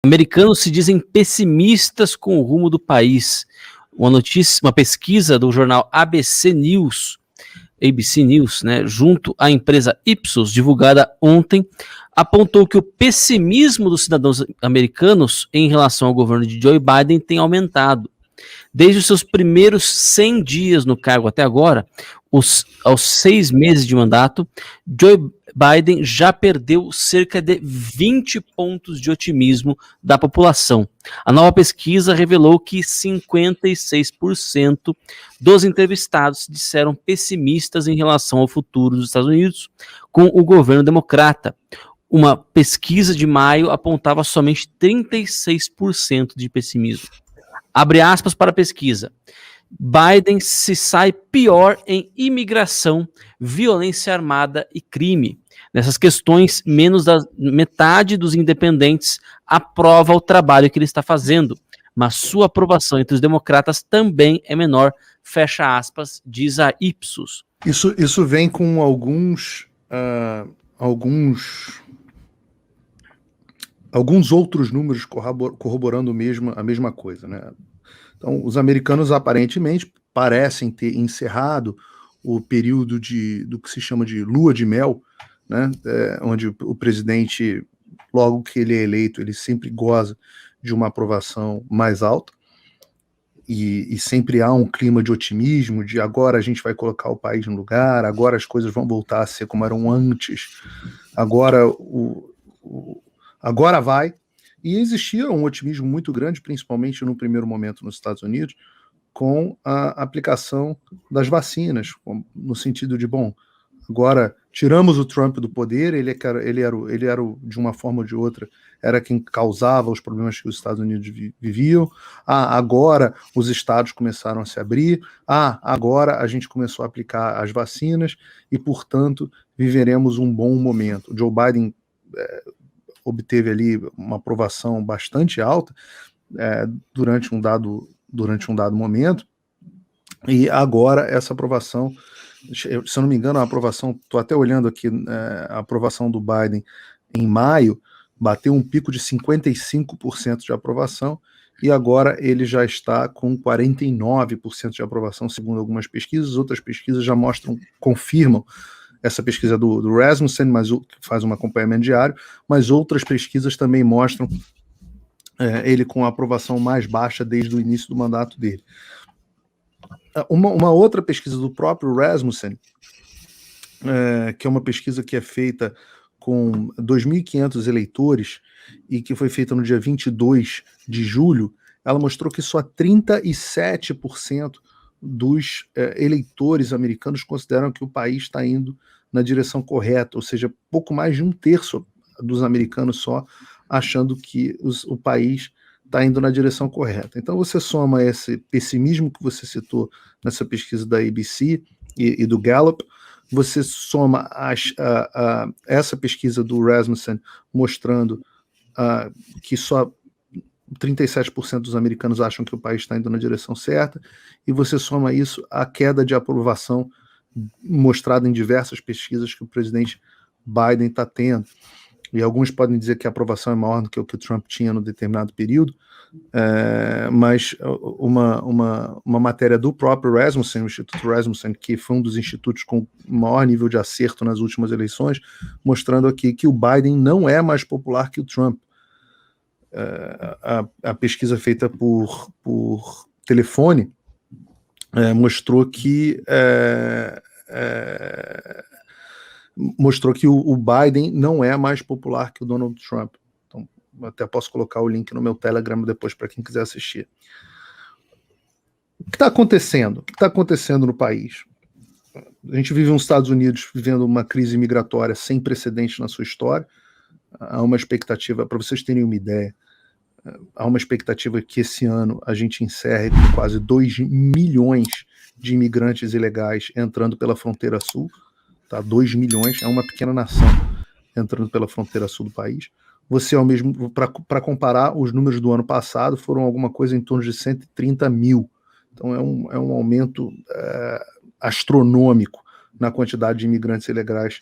Americanos se dizem pessimistas com o rumo do país. Uma pesquisa do jornal ABC News, né, junto à empresa Ipsos, divulgada ontem, apontou que o pessimismo dos cidadãos americanos em relação ao governo de Joe Biden tem aumentado. Desde os seus primeiros 100 dias no cargo até agora, aos 6 meses de mandato, Joe Biden já perdeu cerca de 20 pontos de otimismo da população. A nova pesquisa revelou que 56% dos entrevistados se disseram pessimistas em relação ao futuro dos Estados Unidos com o governo democrata. Uma pesquisa de maio apontava somente 36% de pessimismo. Abre aspas para a pesquisa. Biden se sai pior em imigração, violência armada e crime. Nessas questões, menos da metade dos independentes aprova o trabalho que ele está fazendo, mas sua aprovação entre os democratas também é menor, fecha aspas, diz a Ipsos. Isso vem com alguns outros números corroborando a mesma coisa, né? Então, os americanos aparentemente parecem ter encerrado o período do que se chama de lua de mel, né? Onde o presidente, logo que ele é eleito, ele sempre goza de uma aprovação mais alta, e sempre há um clima de otimismo, de agora a gente vai colocar o país no lugar, agora as coisas vão voltar a ser como eram antes, agora vai. E existia um otimismo muito grande, principalmente no primeiro momento nos Estados Unidos, com a aplicação das vacinas, no sentido de, bom, agora tiramos o Trump do poder, ele era de uma forma ou de outra, era quem causava os problemas que os Estados Unidos viviam. Agora os estados começaram a se abrir, agora a gente começou a aplicar as vacinas e, portanto, viveremos um bom momento. O Joe Biden obteve ali uma aprovação bastante alta durante um dado momento, e agora essa aprovação, se eu não me engano, a aprovação, estou até olhando aqui, a aprovação do Biden em maio bateu um pico de 55% de aprovação, e agora ele já está com 49% de aprovação, segundo algumas pesquisas. Outras pesquisas já confirmam essa pesquisa do Rasmussen, mas que faz um acompanhamento diário, mas outras pesquisas também mostram ele com a aprovação mais baixa desde o início do mandato dele. Uma outra pesquisa do próprio Rasmussen, que é uma pesquisa que é feita com 2.500 eleitores e que foi feita no dia 22 de julho, ela mostrou que só 37% dos eleitores americanos consideram que o país está indo na direção correta, ou seja, pouco mais de um terço dos americanos só achando que o país está indo na direção correta. Então você soma esse pessimismo que você citou nessa pesquisa da ABC e do Gallup, você soma essa pesquisa do Rasmussen mostrando que só 37% dos americanos acham que o país está indo na direção certa, e você soma isso à queda de aprovação mostrada em diversas pesquisas que o presidente Biden está tendo. E alguns podem dizer que a aprovação é maior do que o que o Trump tinha no determinado período, mas uma matéria do próprio Rasmussen, o Instituto Rasmussen, que foi um dos institutos com maior nível de acerto nas últimas eleições, mostrando aqui que o Biden não é mais popular que o Trump. A pesquisa feita por telefone mostrou que o Biden não é mais popular que o Donald Trump. Então, até posso colocar o link no meu Telegram depois para quem quiser assistir. O que está acontecendo? O que está acontecendo no país? A gente vive nos Estados Unidos vivendo uma crise migratória sem precedentes na sua história. Há uma expectativa, para vocês terem uma ideia, há uma expectativa que esse ano a gente encerre com quase 2 milhões de imigrantes ilegais entrando pela fronteira sul. Tá? 2 milhões, é uma pequena nação entrando pela fronteira sul do país. Você, ao mesmo, para comparar, os números do ano passado foram alguma coisa em torno de 130 mil. Então é um aumento astronômico na quantidade de imigrantes ilegais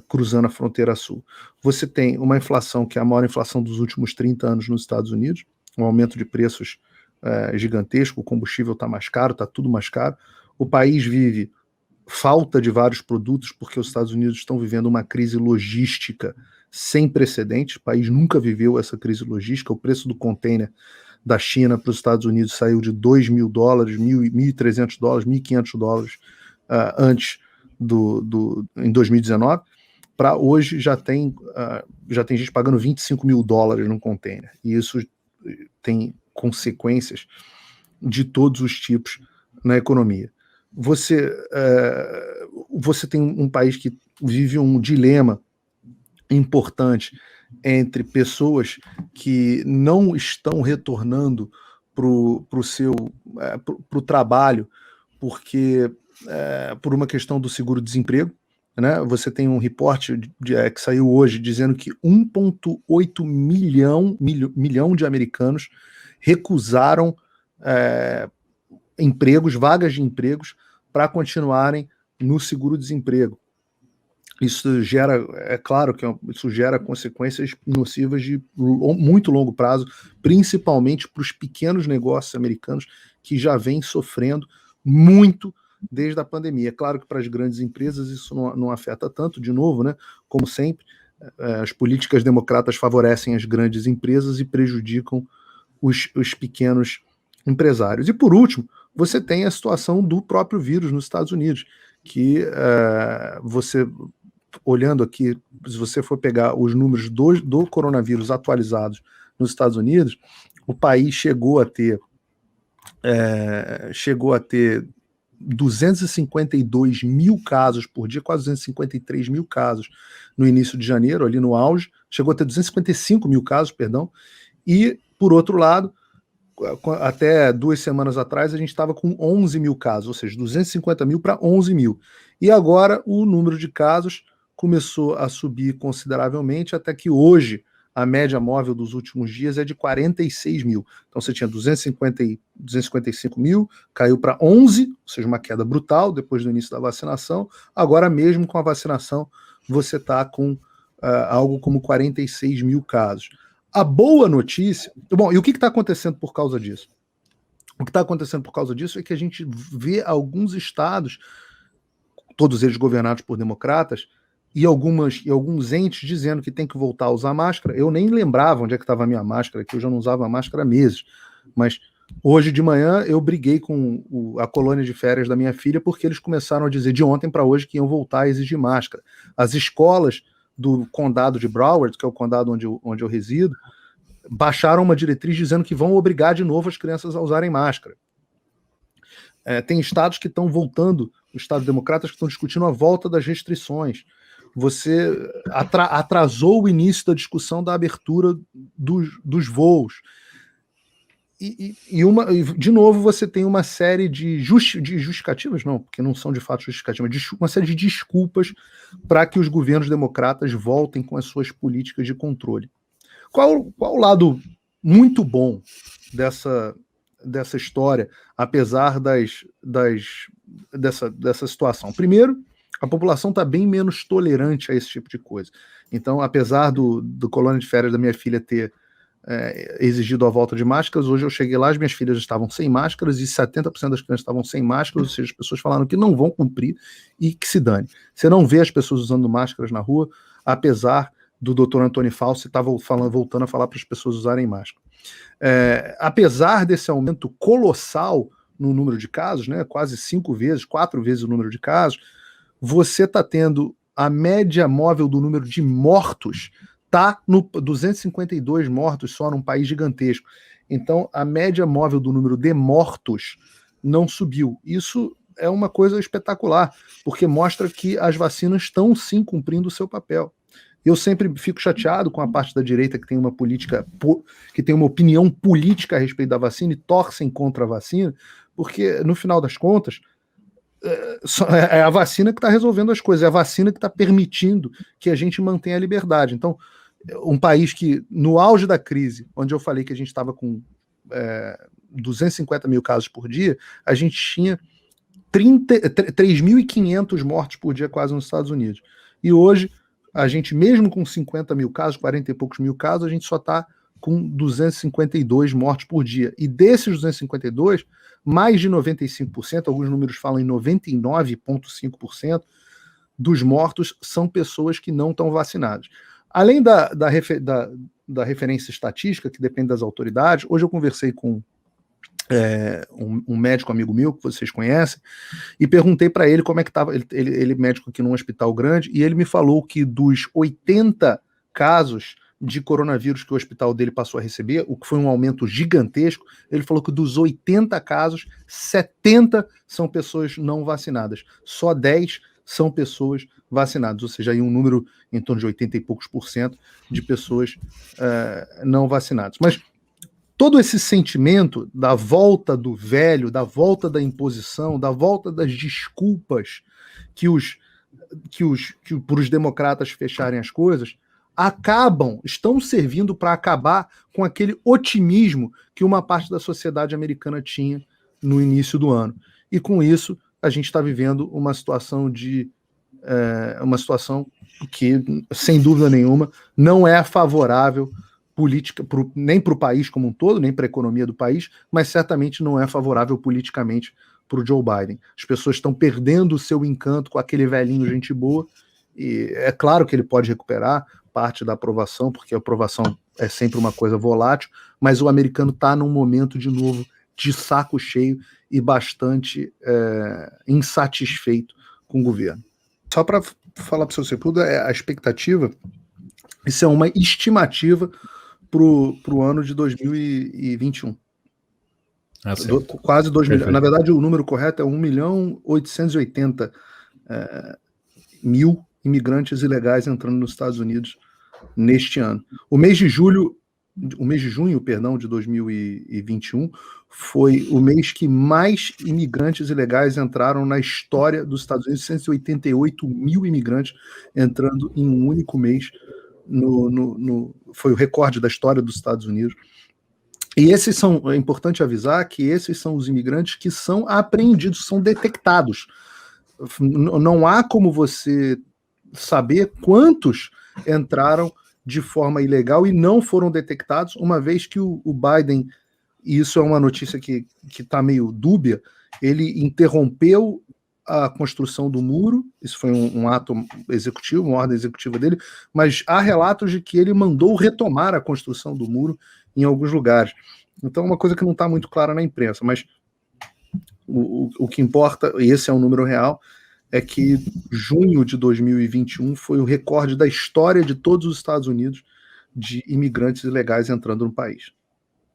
cruzando a fronteira sul. Você tem uma inflação que é a maior inflação dos últimos 30 anos nos Estados Unidos, um aumento de preços gigantesco, o combustível está mais caro, está tudo mais caro. O país vive falta de vários produtos, porque os Estados Unidos estão vivendo uma crise logística sem precedentes. O país nunca viveu essa crise logística. O preço do container da China para os Estados Unidos saiu de $2.000, $1.300, $1.500 antes em 2019, para hoje já tem gente pagando $25.000 num container. E isso tem consequências de todos os tipos na economia. Você tem um país que vive um dilema importante entre pessoas que não estão retornando para o trabalho porque por uma questão do seguro-desemprego, né? Você tem um reporte que saiu hoje dizendo que 1,8 milhão de americanos recusaram vagas de empregos para continuarem no seguro-desemprego. Isso é claro que isso gera consequências nocivas de muito longo prazo, principalmente para os pequenos negócios americanos que já vêm sofrendo muito desde a pandemia. É claro que para as grandes empresas isso não afeta tanto, de novo, né? Como sempre, as políticas democratas favorecem as grandes empresas e prejudicam os pequenos empresários. E por último, você tem a situação do próprio vírus nos Estados Unidos, que você, olhando aqui, se você for pegar os números do coronavírus atualizados nos Estados Unidos, o país chegou a ter 252 mil casos por dia, quase 253 mil casos no início de janeiro, ali no auge, chegou a ter 255 mil casos, perdão, e, por outro lado, até 2 semanas atrás, a gente estava com 11 mil casos, ou seja, 250 mil para 11 mil. E agora o número de casos começou a subir consideravelmente, até que hoje a média móvel dos últimos dias é de 46 mil. Então você tinha 255 mil, caiu para 11, ou seja, uma queda brutal depois do início da vacinação. Agora mesmo com a vacinação, você está com algo como 46 mil casos. A boa notícia... Bom, e o que está acontecendo por causa disso? O que está acontecendo por causa disso é que a gente vê alguns estados, todos eles governados por democratas, e alguns entes dizendo que tem que voltar a usar máscara. Eu nem lembrava onde é que estava a minha máscara, que eu já não usava máscara há meses. Mas hoje de manhã eu briguei com a colônia de férias da minha filha porque eles começaram a dizer de ontem para hoje que iam voltar a exigir máscara. As escolas do condado de Broward, que é o condado onde eu resido, baixaram uma diretriz dizendo que vão obrigar de novo as crianças a usarem máscara. Tem estados que estão voltando, os estados democratas que estão discutindo a volta das restrições. Você atrasou o início da discussão da abertura dos voos. E de novo você tem uma série de justificativas, não, porque não são de fato justificativas, uma série de desculpas para que os governos democratas voltem com as suas políticas de controle. Qual o lado muito bom dessa história, apesar dessa situação? Primeiro, a população está bem menos tolerante a esse tipo de coisa. Então, apesar do colônia de férias da minha filha ter exigido a volta de máscaras, hoje eu cheguei lá, as minhas filhas estavam sem máscaras e 70% das crianças estavam sem máscaras, ou seja, as pessoas falaram que não vão cumprir e que se dane. Você não vê as pessoas usando máscaras na rua, apesar do Dr. Antônio Fauci estar voltando a falar para as pessoas usarem máscara. Apesar desse aumento colossal no número de casos, né, quase 4 vezes o número de casos, você está tendo a média móvel do número de mortos está no 252 mortos só num país gigantesco. Então, a média móvel do número de mortos não subiu. Isso é uma coisa espetacular, porque mostra que as vacinas estão sim cumprindo o seu papel. Eu sempre fico chateado com a parte da direita que tem uma opinião política a respeito da vacina e torcem contra a vacina, porque, no final das contas, é a vacina que está resolvendo as coisas, é a vacina que está permitindo que a gente mantenha a liberdade. Então, um país que, no auge da crise, onde eu falei que a gente estava com 250 mil casos por dia, a gente tinha 3.500 mortes por dia quase nos Estados Unidos. E hoje, a gente, mesmo com 50 mil casos, 40 e poucos mil casos, a gente só está com 252 mortes por dia. E desses 252, mais de 95%, alguns números falam em 99,5%, dos mortos são pessoas que não estão vacinadas. Além da referência estatística, que depende das autoridades, hoje eu conversei com um médico amigo meu, que vocês conhecem, e perguntei para ele como é que estava, ele é médico aqui num hospital grande, e ele me falou que dos 80 casos de coronavírus que o hospital dele passou a receber, o que foi um aumento gigantesco, ele falou que dos 80 casos, 70 são pessoas não vacinadas, só 10 são pessoas vacinadas, ou seja, aí um número em torno de 80 e poucos % de pessoas não vacinadas. Mas todo esse sentimento da volta do velho, da volta da imposição, da volta das desculpas para os democratas fecharem as coisas, estão servindo para acabar com aquele otimismo que uma parte da sociedade americana tinha no início do ano. E com isso, a gente está vivendo uma situação que, sem dúvida nenhuma, não é favorável nem para o país como um todo, nem para a economia do país, mas certamente não é favorável politicamente para o Joe Biden. As pessoas estão perdendo o seu encanto com aquele velhinho gente boa, e é claro que ele pode recuperar parte da aprovação, porque a aprovação é sempre uma coisa volátil, mas o americano está num momento, de novo, de saco cheio e bastante insatisfeito com o governo. Só para falar para o seu Sepúlveda, a expectativa, isso é uma estimativa para o ano de 2021. Quase 2 milhões. Na verdade, o número correto é 1.880.000 imigrantes ilegais entrando nos Estados Unidos neste ano. O mês de junho, de 2021, foi o mês que mais imigrantes ilegais entraram na história dos Estados Unidos, 188 mil imigrantes entrando em um único mês. Foi o recorde da história dos Estados Unidos. E é importante avisar que esses são os imigrantes que são apreendidos, são detectados. Não há como você saber quantos entraram de forma ilegal e não foram detectados, uma vez que o Biden, e isso é uma notícia que está meio dúbia, ele interrompeu a construção do muro, isso foi um ato executivo, uma ordem executiva dele, mas há relatos de que ele mandou retomar a construção do muro em alguns lugares. Então é uma coisa que não está muito clara na imprensa, mas o que importa, e esse é um número real, é que junho de 2021 foi o recorde da história de todos os Estados Unidos de imigrantes ilegais entrando no país.